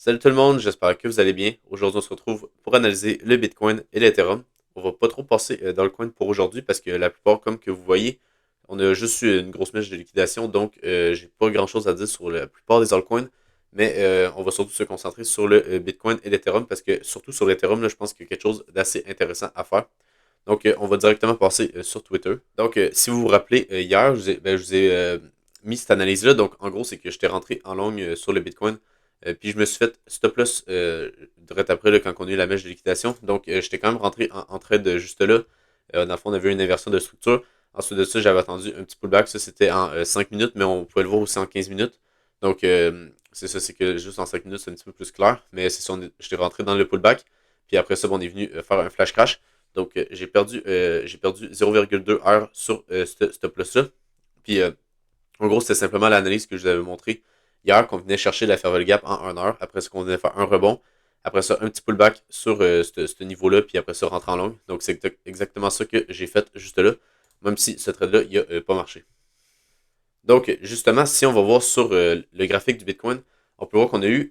Salut tout le monde, j'espère que vous allez bien. Aujourd'hui, on se retrouve pour analyser le Bitcoin et l'Ethereum. On va pas trop passer dans le coin pour aujourd'hui parce que la plupart, comme que vous voyez, on a juste eu une grosse mèche de liquidation, donc j'ai pas grand chose à dire sur la plupart des altcoins, mais on va surtout se concentrer sur le Bitcoin et l'Ethereum parce que surtout sur l'Ethereum, là, je pense qu'il y a quelque chose d'assez intéressant à faire. Donc on va directement passer sur Twitter. Donc si vous vous rappelez, hier, je vous ai mis cette analyse-là. Donc en gros, c'est que j'étais rentré en long sur le Bitcoin. Puis je me suis fait stop loss direct après là, quand on a eu la mèche de liquidation. Donc j'étais quand même rentré en trade juste là. Dans le fond, on avait une inversion de structure. Ensuite de ça, j'avais attendu un petit pullback. Ça, c'était en 5 minutes, mais on pouvait le voir aussi en 15 minutes. Donc c'est ça, c'est que juste en 5 minutes, c'est un petit peu plus clair. Mais c'est ça, j'étais rentré dans le pullback. Puis après ça, bon, on est venu faire un flash crash. Donc j'ai perdu 0,2 heures sur ce plus-là. Puis en gros, c'était simplement l'analyse que je vous avais montré hier, qu'on venait chercher la Fairwell Gap en 1 heure. Après ça, qu'on venait faire un rebond. Après ça, un petit pullback sur ce niveau-là. Puis après ça, rentrer en longue. Donc c'est exactement ça que j'ai fait juste là. Même si ce trade-là, il n'a pas marché. Donc, justement, si on va voir sur le graphique du Bitcoin, on peut voir qu'on a eu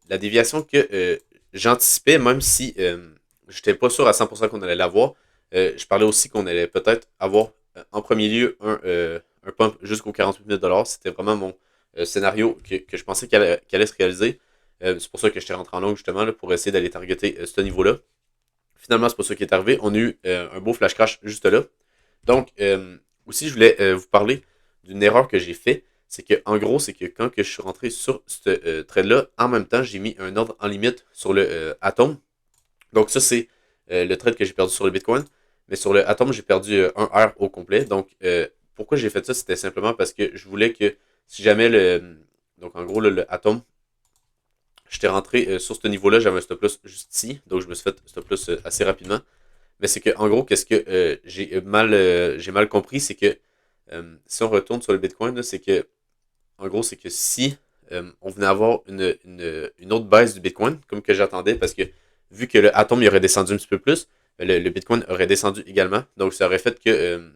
la déviation que j'anticipais, même si je n'étais pas sûr à 100% qu'on allait l'avoir. Je parlais aussi qu'on allait peut-être avoir en premier lieu un pump jusqu'aux 48 000 $. C'était vraiment mon scénario que je pensais qu'elle allait se réaliser. C'est pour ça que j'étais rentré en long justement là, pour essayer d'aller targeter ce niveau-là. Finalement, c'est pas ça qui est arrivé. On a eu un beau flash crash juste là. Donc, aussi, je voulais vous parler d'une erreur que j'ai fait. C'est que, en gros, c'est que quand que je suis rentré sur ce trade-là, en même temps, j'ai mis un ordre en limite sur le Atom. Donc, ça, c'est le trade que j'ai perdu sur le Bitcoin. Mais sur le Atom, j'ai perdu un R au complet. Donc, pourquoi j'ai fait ça? C'était simplement parce que je voulais que si jamais le. Donc, en gros, le Atom, j'étais rentré sur ce niveau-là, j'avais un stop loss juste ici. Donc, je me suis fait stop loss assez rapidement. Mais c'est que, en gros, qu'est-ce que j'ai mal compris, c'est que si on retourne sur le Bitcoin, là, c'est que, en gros, c'est que si on venait avoir une autre baisse du Bitcoin, comme que j'attendais, parce que vu que le Atom il aurait descendu un petit peu plus, le Bitcoin aurait descendu également. Donc, ça aurait fait que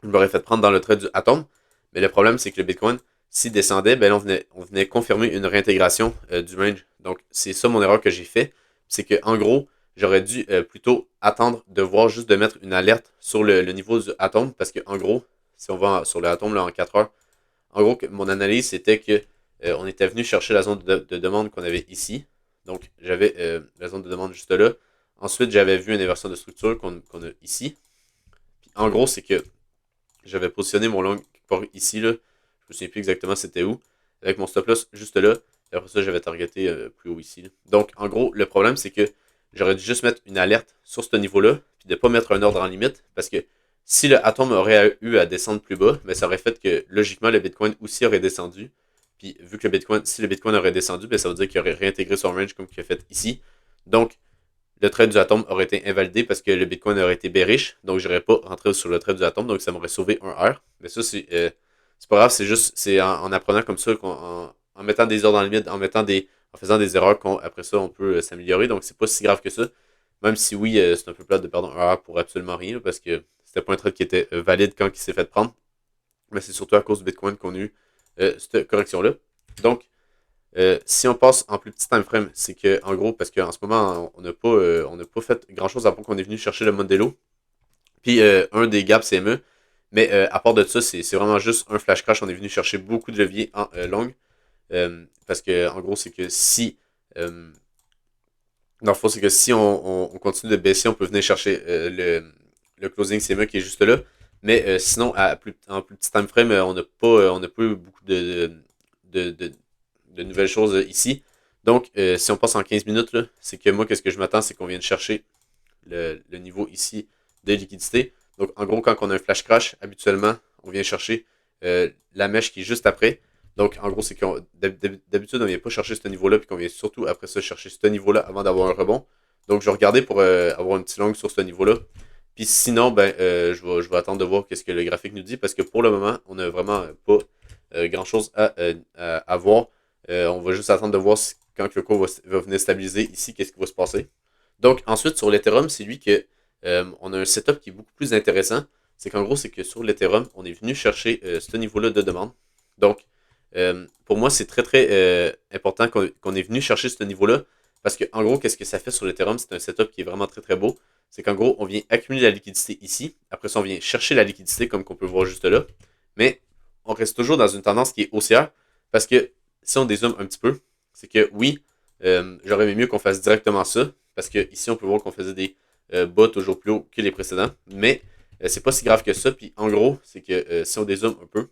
je m'aurais fait prendre dans le trait du Atom. Mais le problème, c'est que le Bitcoin, s'il descendait, ben là, on venait confirmer une réintégration du range. Donc, c'est ça mon erreur que j'ai fait. C'est que, en gros, j'aurais dû plutôt attendre de voir juste de mettre une alerte sur le niveau du Atom. Parce que, en gros, si on va sur le Atom là, en 4 heures, en gros, mon analyse, c'était que on était venu chercher la zone de demande qu'on avait ici. Donc, j'avais la zone de demande juste là. Ensuite, j'avais vu une inversion de structure qu'on a ici. Puis, en gros, c'est que j'avais positionné mon long quelque part ici, là. Je me souviens plus exactement c'était où. Avec mon stop loss juste là. Et après ça, j'avais targeté plus haut ici, là. Donc, en gros, le problème, c'est que j'aurais dû juste mettre une alerte sur ce niveau-là. Puis de ne pas mettre un ordre en limite. Parce que si le Atom aurait eu à descendre plus bas, ben, ça aurait fait que logiquement, le Bitcoin aussi aurait descendu. Puis vu que si le Bitcoin aurait descendu, ben, ça veut dire qu'il aurait réintégré son range comme il a fait ici. Donc, le trade du Atom aurait été invalidé parce que le Bitcoin aurait été bearish. Donc, j'aurais pas rentré sur le trade du Atom. Donc, ça m'aurait sauvé un R. Mais ça, c'est pas grave. C'est juste c'est en apprenant comme ça, en mettant des ordres en limite, en faisant des erreurs après ça, on peut s'améliorer. Donc, c'est pas si grave que ça. Même si oui, c'est un peu plate de perdre un R pour absolument rien. Là, parce que c'était pas un trade qui était valide quand il s'est fait prendre. Mais c'est surtout à cause du Bitcoin qu'on a eu cette correction-là. Donc, si on passe en plus petit time frame, c'est que en gros, parce qu'en ce moment, on n'a pas fait grand chose à part qu'on est venu chercher le Modelo. Puis un des gaps CME. Mais à part de ça, c'est vraiment juste un flash crash. On est venu chercher beaucoup de leviers en long. Parce que en gros, c'est que si dans le fond, c'est que si on continue de baisser, on peut venir chercher le closing CME qui est juste là. Mais sinon, en plus petit time frame, on n'a pas eu beaucoup de nouvelles choses ici. Donc, si on passe en 15 minutes, là, c'est que moi, qu'est-ce que je m'attends, c'est qu'on vienne chercher le niveau ici de liquidité. Donc, en gros, quand on a un flash crash, habituellement, on vient chercher la mèche qui est juste après. Donc, en gros, c'est qu'on d'habitude, on vient pas chercher ce niveau-là, puis qu'on vient surtout après ça chercher ce niveau-là avant d'avoir un rebond. Donc, je vais regarder pour avoir une petite longue sur ce niveau-là. Puis sinon, ben, je vais attendre de voir qu'est-ce que le graphique nous dit, parce que pour le moment, on n'a vraiment pas grand-chose à voir. On va juste attendre de voir quand le cours va venir stabiliser ici, qu'est-ce qui va se passer. Donc, ensuite, sur l'Ethereum, c'est lui que on a un setup qui est beaucoup plus intéressant. C'est qu'en gros, c'est que sur l'Ethereum, on est venu chercher ce niveau-là de demande. Donc, Pour moi, c'est très très important qu'on est venu chercher ce niveau-là. Parce que en gros, qu'est-ce que ça fait sur l'Ethereum? C'est un setup qui est vraiment très très beau. C'est qu'en gros, on vient accumuler la liquidité ici. Après ça, on vient chercher la liquidité, comme qu'on peut voir juste là. Mais on reste toujours dans une tendance qui est haussière. Parce que si on dézoome un petit peu, c'est que oui, j'aurais aimé mieux qu'on fasse directement ça. Parce que ici, on peut voir qu'on faisait des bas toujours plus haut que les précédents. Mais c'est pas si grave que ça. Puis en gros, c'est que si on dézoome un peu,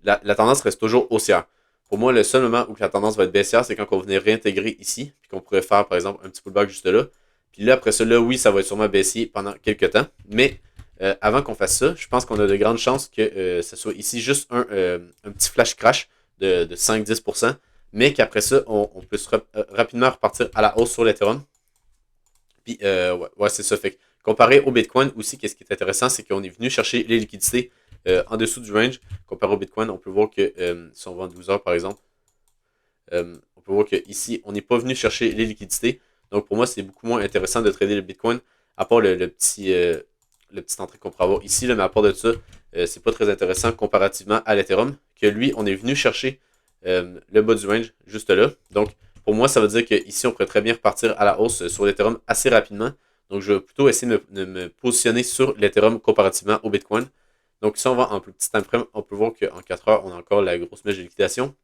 la tendance reste toujours haussière. Pour moi, le seul moment où la tendance va être baissière, c'est quand on venait réintégrer ici, puis qu'on pourrait faire, par exemple, un petit pullback juste là. Puis là, après ça, là, oui, ça va être sûrement baissier pendant quelques temps. Mais avant qu'on fasse ça, je pense qu'on a de grandes chances que ce soit ici juste un petit flash crash de 5-10%, mais qu'après ça, on puisse rapidement repartir à la hausse sur l'Ethereum. Puis, ouais, c'est ça. Fait que, comparé au Bitcoin aussi, qu'est-ce qui est intéressant, c'est qu'on est venu chercher les liquidités en dessous du range. Comparé au Bitcoin, on peut voir que si on va en 12 heures, par exemple, on peut voir qu'ici, on n'est pas venu chercher les liquidités. Donc, pour moi, c'est beaucoup moins intéressant de trader le Bitcoin, à part le petit entrée qu'on pourrait avoir ici. Là, mais à part de ça, c'est pas très intéressant comparativement à l'Ethereum, que lui, on est venu chercher le bas du range juste là. Donc, pour moi, ça veut dire qu'ici, on pourrait très bien repartir à la hausse sur l'Ethereum assez rapidement. Donc, je vais plutôt essayer de me positionner sur l'Ethereum comparativement au Bitcoin. Donc, si on va en plus petit time frame, on peut voir qu'en 4 heures, on a encore la grosse mèche de liquidation.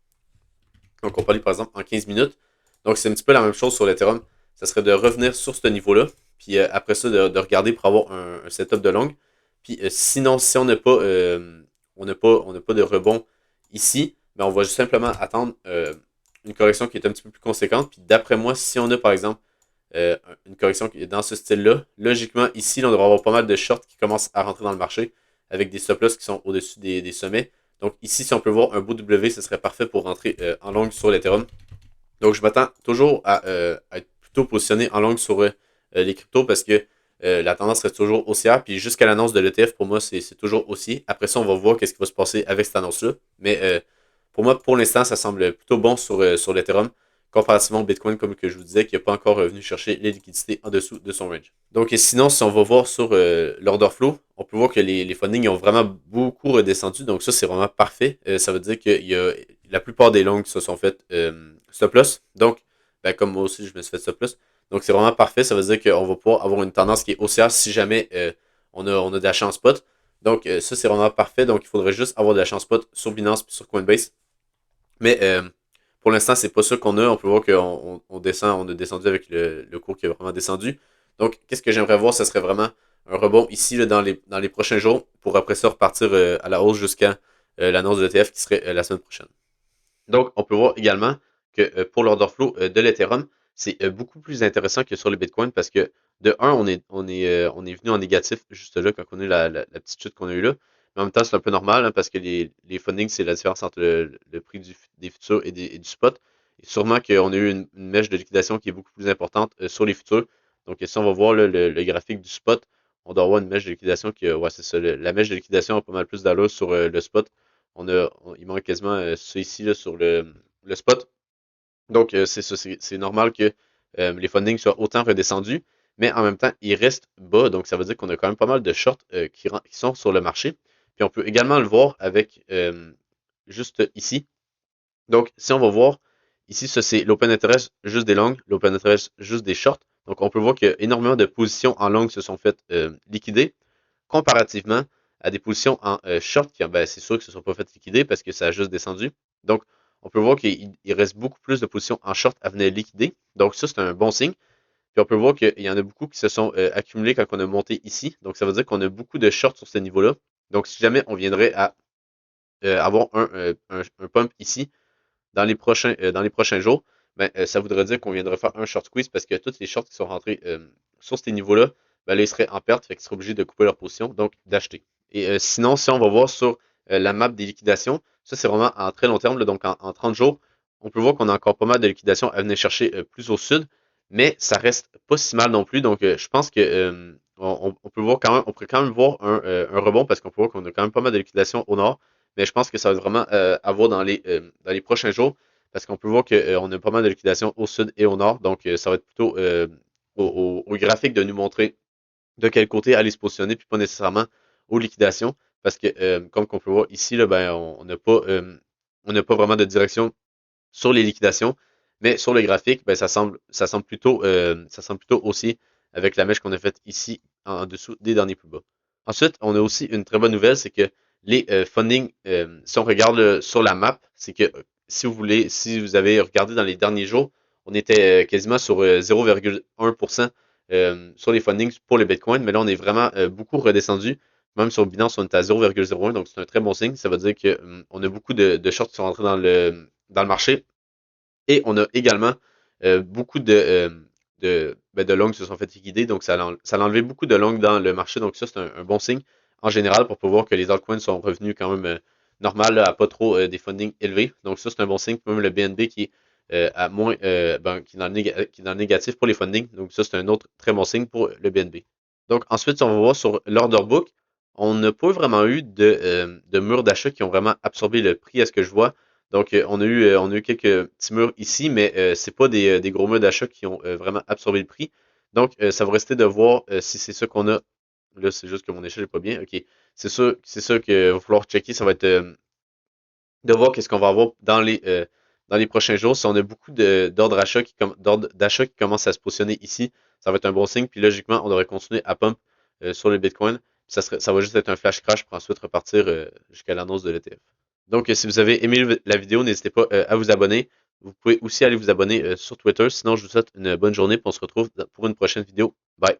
Donc, on peut aller par exemple en 15 minutes. Donc, c'est un petit peu la même chose sur l'Ethereum. Ça serait de revenir sur ce niveau-là. Puis après ça, de regarder pour avoir un setup de longue. Puis sinon, si on n'a pas de rebond ici, ben, on va juste simplement attendre une correction qui est un petit peu plus conséquente. Puis d'après moi, si on a par exemple une correction qui est dans ce style-là, logiquement, ici, là, on devrait avoir pas mal de shorts qui commencent à rentrer dans le marché avec des stop-loss qui sont au-dessus des sommets. Donc ici, si on peut voir un beau W, ce serait parfait pour rentrer en longue sur l'Ethereum. Donc je m'attends toujours à être plutôt positionné en longue sur les cryptos parce que la tendance reste toujours haussière. Puis jusqu'à l'annonce de l'ETF, pour moi, c'est toujours haussier. Après ça, on va voir qu'est-ce qui va se passer avec cette annonce-là. Mais pour moi, pour l'instant, ça semble plutôt bon sur l'Ethereum, comparativement au Bitcoin, comme que je vous disais, qui n'a pas encore venu chercher les liquidités en dessous de son range. Donc et sinon, si on va voir sur l'order flow, on peut voir que les fundings ont vraiment beaucoup redescendu. Donc ça, c'est vraiment parfait. Ça veut dire qu'il y a la plupart des longues se sont faites stop loss. Donc, ben, comme moi aussi, je me suis fait stop loss. Donc, c'est vraiment parfait. Ça veut dire qu'on va pouvoir avoir une tendance qui est haussière si jamais on a de la chance spot. Donc, ça, c'est vraiment parfait. Donc, il faudrait juste avoir de la chance spot sur Binance et sur Coinbase. Mais pour l'instant, c'est pas ça qu'on a. On peut voir qu'on descend, on a descendu avec le cours qui a vraiment descendu. Donc, qu'est-ce que j'aimerais voir, ce serait vraiment un rebond ici là, dans les prochains jours pour après ça repartir à la hausse jusqu'à l'annonce de l'ETF qui serait la semaine prochaine. Donc, on peut voir également que pour l'order flow de l'Ethereum, c'est beaucoup plus intéressant que sur le Bitcoin parce que de un, on est venu en négatif juste là quand on a eu la petite chute qu'on a eue là. Mais en même temps, c'est un peu normal hein, parce que les fundings, c'est la différence entre le prix des futurs et du spot. Et sûrement qu'on a eu une mèche de liquidation qui est beaucoup plus importante sur les futurs. Donc, si on va voir là, le graphique du spot, on doit avoir une mèche de liquidation qui, ouais, c'est ça. La mèche de liquidation a pas mal plus d'allure sur le spot il manque quasiment ça ici là, sur le spot. Donc, c'est normal que les fundings soient autant redescendus, mais en même temps, ils restent bas. Donc, ça veut dire qu'on a quand même pas mal de shorts qui sont sur le marché. Puis, on peut également le voir avec juste ici. Donc, si on va voir, ici, ça c'est l'open interest juste des longues, l'open interest juste des shorts. Donc, on peut voir que énormément de positions en longue se sont faites liquider comparativement à des positions en short qui, ben, c'est sûr que ce ne sont pas fait liquider parce que ça a juste descendu. Donc, on peut voir qu'il reste beaucoup plus de positions en short à venir liquider. Donc, ça, c'est un bon signe. Puis, on peut voir qu'il y en a beaucoup qui se sont accumulés quand on a monté ici. Donc, ça veut dire qu'on a beaucoup de shorts sur ce niveau-là. Donc, si jamais on viendrait à avoir un pump ici dans les prochains jours, ben, ça voudrait dire qu'on viendrait faire un short squeeze parce que toutes les shorts qui sont rentrés sur ces niveaux-là, ben, là, ils seraient en perte, fait qu'ils seraient obligés de couper leur position, donc d'acheter. Et sinon, si on va voir sur la map des liquidations, ça c'est vraiment en très long terme, là, donc en 30 jours, on peut voir qu'on a encore pas mal de liquidations à venir chercher plus au sud, mais ça reste pas si mal non plus. Donc je pense que on peut voir quand même, on pourrait quand même voir un rebond parce qu'on peut voir qu'on a quand même pas mal de liquidations au nord. Mais je pense que ça va vraiment avoir dans les prochains jours parce qu'on peut voir qu'on a pas mal de liquidations au sud et au nord. Donc, ça va être plutôt au graphique de nous montrer de quel côté aller se positionner, puis pas nécessairement aux liquidations. Parce que, comme on peut voir ici, là, ben, on n'a pas on n'a pas vraiment de direction sur les liquidations, mais sur le graphique, ben, ça semble plutôt haussier avec la mèche qu'on a faite ici en dessous des derniers plus bas. Ensuite, on a aussi une très bonne nouvelle, c'est que les funding, si on regarde sur la map, c'est que si vous avez regardé dans les derniers jours, on était quasiment sur 0,1% sur les fundings pour le Bitcoin, mais là, on est vraiment beaucoup redescendu. Même sur Binance, on est à 0,01, donc c'est un très bon signe. Ça veut dire qu'on a beaucoup de shorts qui sont rentrés dans le marché. Et on a également beaucoup de longs qui se sont fait liquider. Donc, ça a enlevé beaucoup de longs dans le marché. Donc, ça, c'est un bon signe en général pour pouvoir que les altcoins sont revenus quand même normal, là, à pas trop des fundings élevés. Donc, ça, c'est un bon signe. Même le BNB qui est à moins, qui est qui est dans le négatif pour les fundings. Donc, ça, c'est un autre très bon signe pour le BNB. Donc, ensuite, si on va voir sur l'order book, on n'a pas vraiment eu de murs d'achat qui ont vraiment absorbé le prix à ce que je vois. Donc, on a eu quelques petits murs ici, mais c'est pas des gros murs d'achat qui ont vraiment absorbé le prix. Donc, ça va rester de voir si c'est ça qu'on a. Là, c'est juste que mon échelle n'est pas bien. OK. C'est ça qu'il va falloir checker. Ça va être de voir qu'est-ce qu'on va avoir dans les prochains jours. Si on a beaucoup d'ordres d'achat qui commencent à se positionner ici, ça va être un bon signe. Puis logiquement, on devrait continuer à pump sur le Bitcoin. Ça va juste être un flash crash pour ensuite repartir jusqu'à l'annonce de l'ETF. Donc, si vous avez aimé la vidéo, n'hésitez pas à vous abonner. Vous pouvez aussi aller vous abonner sur Twitter. Sinon, je vous souhaite une bonne journée et on se retrouve pour une prochaine vidéo. Bye!